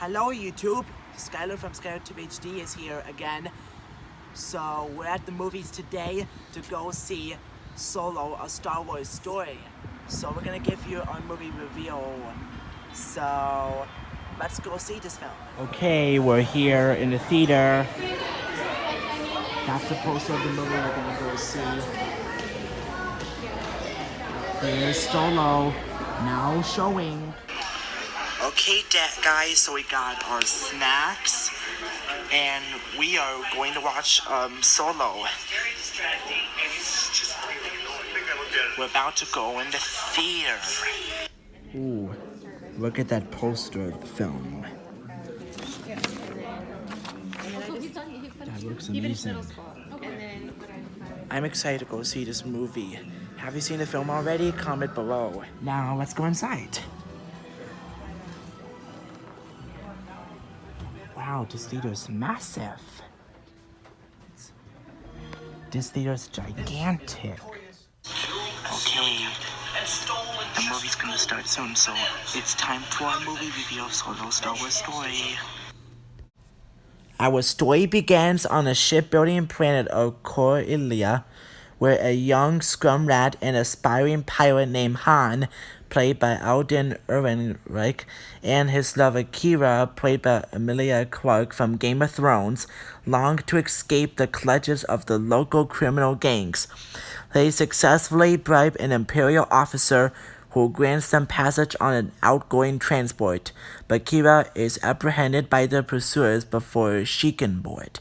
Hello YouTube, Skyler from Skyler HD is here again. So we're at the movies today to go see Solo, a Star Wars story. So we're gonna give you our movie review. So let's go see this film. Okay, we're here in the theater. That's the poster of the movie we're gonna go see. Here's Solo, now showing. Okay, guys, so we got our snacks, and we are going to watch Solo. We're about to go in the theater. Ooh, look at that poster of the film. That looks amazing. I'm excited to go see this movie. Have you seen the film already? Comment below. Now let's go inside. Wow, this theater is massive. This theater is gigantic. Okay, the movie's gonna start soon, so it's time for our movie review of Solo Star Wars story. Our story begins on the shipbuilding planet of Emilia, where a young scrum rat and aspiring pilot named Han, played by Alden Ehrenreich, and his lover Kira, played by Emilia Clarke from Game of Thrones, long to escape the clutches of the local criminal gangs. They successfully bribe an Imperial officer who grants them passage on an outgoing transport, but Kira is apprehended by the pursuers before she can board.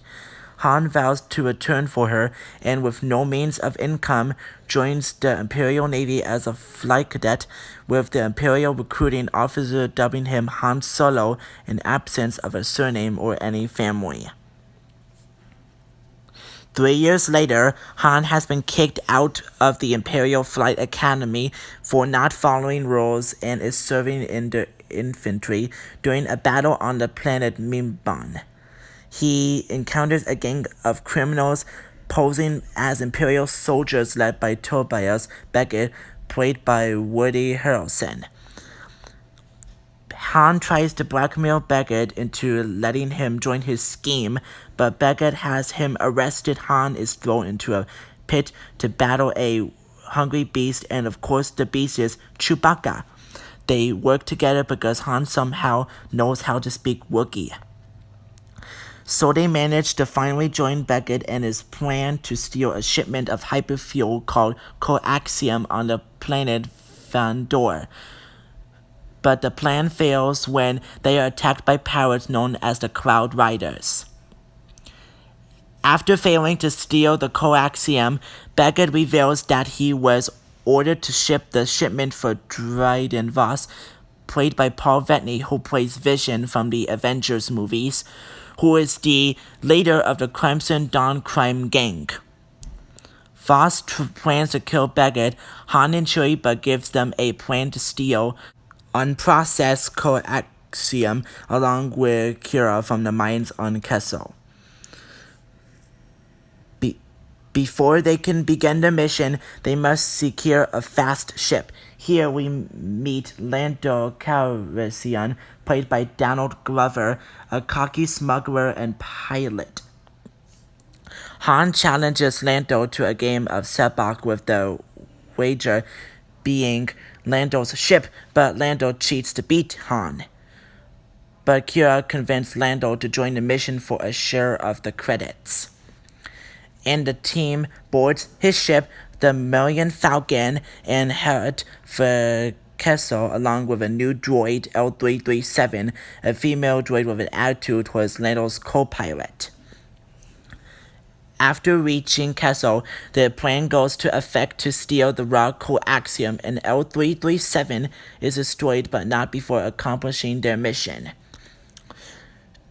Han vows to return for her, and with no means of income, joins the Imperial Navy as a flight cadet, with the Imperial recruiting officer dubbing him Han Solo in absence of a surname or any family. 3 years later, Han has been kicked out of the Imperial Flight Academy for not following rules and is serving in the infantry during a battle on the planet Mimban. He encounters a gang of criminals posing as Imperial soldiers led by Tobias Beckett, played by Harrelson. Han tries to blackmail Beckett into letting him join his scheme, but Beckett has him arrested. Han is thrown into a pit to battle a hungry beast, and of course the beast is Chewbacca. They work together because Han somehow knows how to speak Wookiee. So they manage to finally join Beckett and his plan to steal a shipment of hyperfuel called coaxium on the planet Vandor. But the plan fails when they are attacked by pirates known as the Cloud Riders. After failing to steal the coaxium, Beckett reveals that he was ordered to ship the shipment for Dryden Voss, played by Bettany, who plays Vision from the Avengers movies, who is the leader of the Crimson Dawn crime gang. Voss plans to kill Beckett, Han and Chewie, but gives them a plan to steal unprocessed coaxium along with Kira from the mines on Kessel. Before they can begin their mission, they must secure a fast ship. Here we meet Lando Calrissian, played by Donald Glover, a cocky smuggler and pilot. Han challenges Lando to a game of sabacc, with the wager being Lando's ship, but Lando cheats to beat Han. But Kira convinced Lando to join the mission for a share of the credits. And the team boards his ship, the Millennium Falcon, and head for Kessel along with a new droid, L337, a female droid with an attitude towards Lando's co-pilot. After reaching Kessel, the plan goes to effect to steal the raw coaxium, and L337 is destroyed, but not before accomplishing their mission.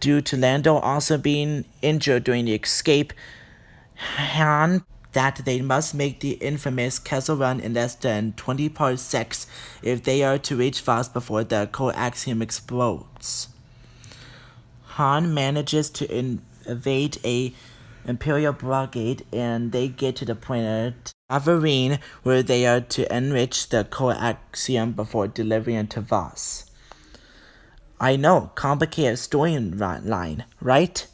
Due to Lando also being injured during the escape, Han that they must make the infamous Kessel Run in less than 20 parsecs if they are to reach Voss before the coaxium explodes. Han manages to evade a Imperial blockade, and they get to the planet Averine, where they are to enrich the coaxium before delivering it to Voss. I know, complicated storyline, right?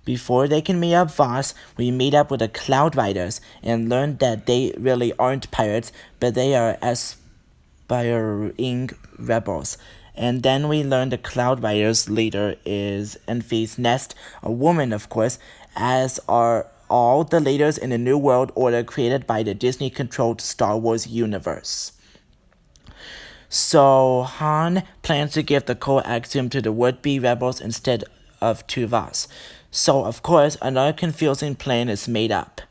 Before they can meet up Voss, we meet up with the Cloud Riders and learn that they really aren't pirates, but they are aspiring rebels. And then we learn the Cloud Riders' leader is Enfys Nest, a woman, of course, as are all the leaders in the New World Order created by the Disney-controlled Star Wars universe. So Han plans to give the coaxium to the would-be rebels instead of to Voss. So, of course, another confusing plan is made up.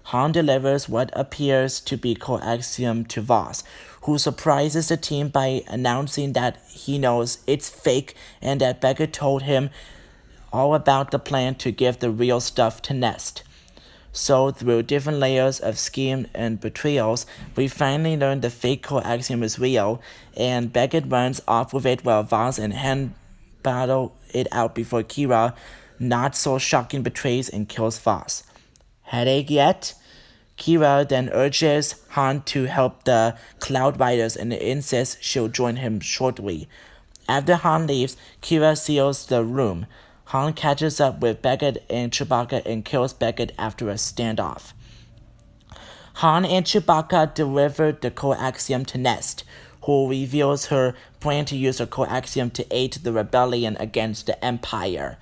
Han delivers what appears to be coaxium to Voss, who surprises the team by announcing that he knows it's fake and that Beckett told him all about the plan to give the real stuff to Nest. So, through different layers of scheme and betrayals, we finally learn the fake coaxium is real, and Beckett runs off with it while Voss and Han battle it out before Kira, not so shocking, betrays and kills Voss. Headache yet? Kira then urges Han to help the Cloud Riders and insists she'll join him shortly. After Han leaves, Kira seals the room. Han catches up with Beckett and Chewbacca and kills Beckett after a standoff. Han and Chewbacca delivered the coaxium to Nest, who reveals her plan to use the coaxium to aid the rebellion against the Empire.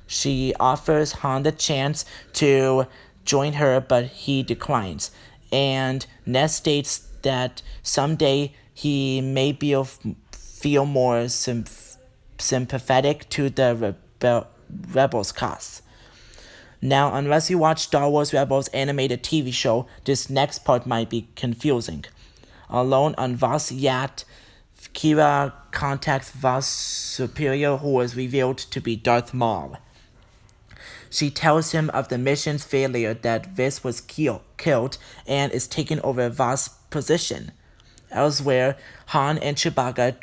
She offers Han the chance to join her, but he declines. And Nest states that someday he may feel more sympathetic to the Rebels cause. Now, unless you watch Star Wars Rebels animated TV show, this next part might be confusing. Alone on Voss' yacht, Kira contacts Voss' superior, who is revealed to be Darth Maul. She tells him of the mission's failure, that Viz was killed and is taking over Voss' position. Elsewhere, Han and Chewbacca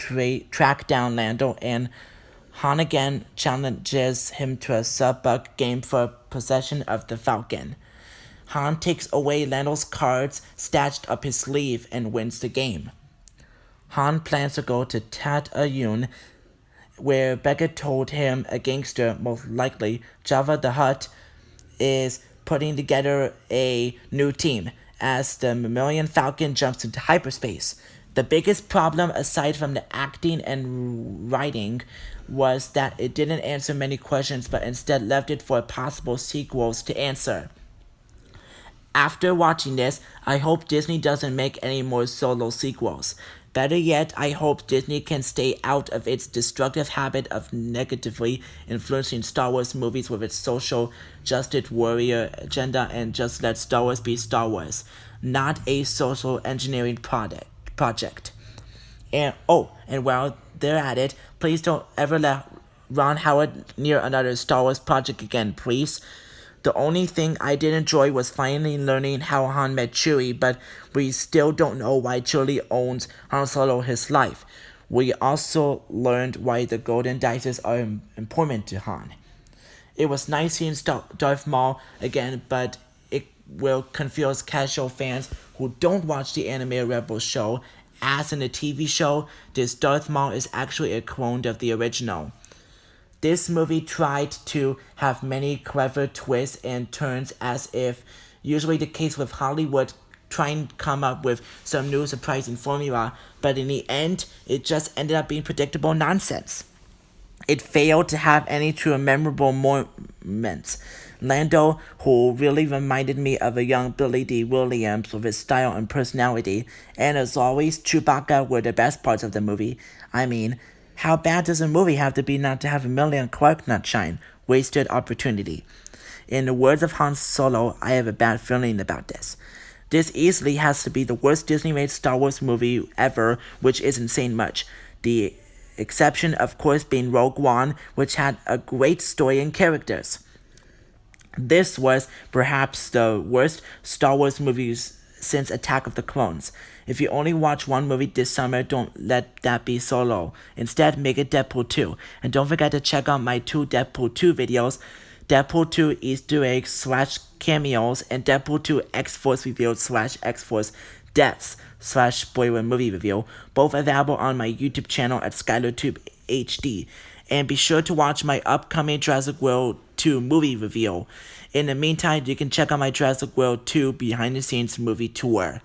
track down Lando, and Han again challenges him to a sub-buck game for possession of the Falcon. Han takes away Lando's cards stashed up his sleeve and wins the game. Han plans to go to Tatooine, where Beckett told him a gangster, most likely Jabba the Hutt, is putting together a new team as the Millennium Falcon jumps into hyperspace. The biggest problem, aside from the acting and writing, was that it didn't answer many questions but instead left it for possible sequels to answer. After watching this, I hope Disney doesn't make any more Solo sequels. Better yet, I hope Disney can stay out of its destructive habit of negatively influencing Star Wars movies with its social justice warrior agenda and just let Star Wars be Star Wars, not a social engineering project. And while they're at it, please don't ever let Ron Howard near another Star Wars project again, please. The only thing I did enjoy was finally learning how Han met Chewie, but we still don't know why Chewie owns Han Solo his life. We also learned why the Golden Dices are important to Han. It was nice seeing Darth Maul again, but it will confuse casual fans who don't watch the animated Rebels show, as in the TV show, this Darth Maul is actually a clone of the original. This movie tried to have many clever twists and turns, as if usually the case with Hollywood trying to come up with some new surprising formula, but in the end, it just ended up being predictable nonsense. It failed to have any true memorable moments. Lando, who really reminded me of a young Billy D. Williams with his style and personality, and as always, Chewbacca were the best parts of the movie. I mean, how bad does a movie have to be not to have Emilia and Clarke not shine? Wasted opportunity. In the words of Han Solo, I have a bad feeling about this. This easily has to be the worst Disney-made Star Wars movie ever, which isn't saying much. The exception, of course, being Rogue One, which had a great story and characters. This was perhaps the worst Star Wars movies since Attack of the Clones. If you only watch one movie this summer, don't let that be Solo. Instead, make it Deadpool 2. And don't forget to check out my 2 Deadpool 2 videos, Deadpool 2 Easter eggs / cameos, and Deadpool 2 X-Force revealed / X-Force deaths / spoiler movie review, both available on my YouTube channel at Skyler Tube HD. And be sure to watch my upcoming Jurassic World 2 movie review. In the meantime, you can check out my Jurassic World 2 behind the scenes movie tour.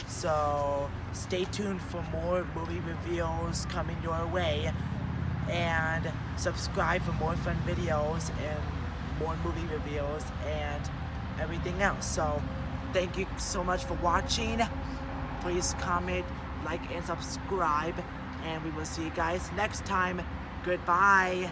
So stay tuned for more movie reviews coming your way, and subscribe for more fun videos and more movie reviews and everything else. So thank you so much for watching. Please comment, like, and subscribe, and we will see you guys next time. Goodbye.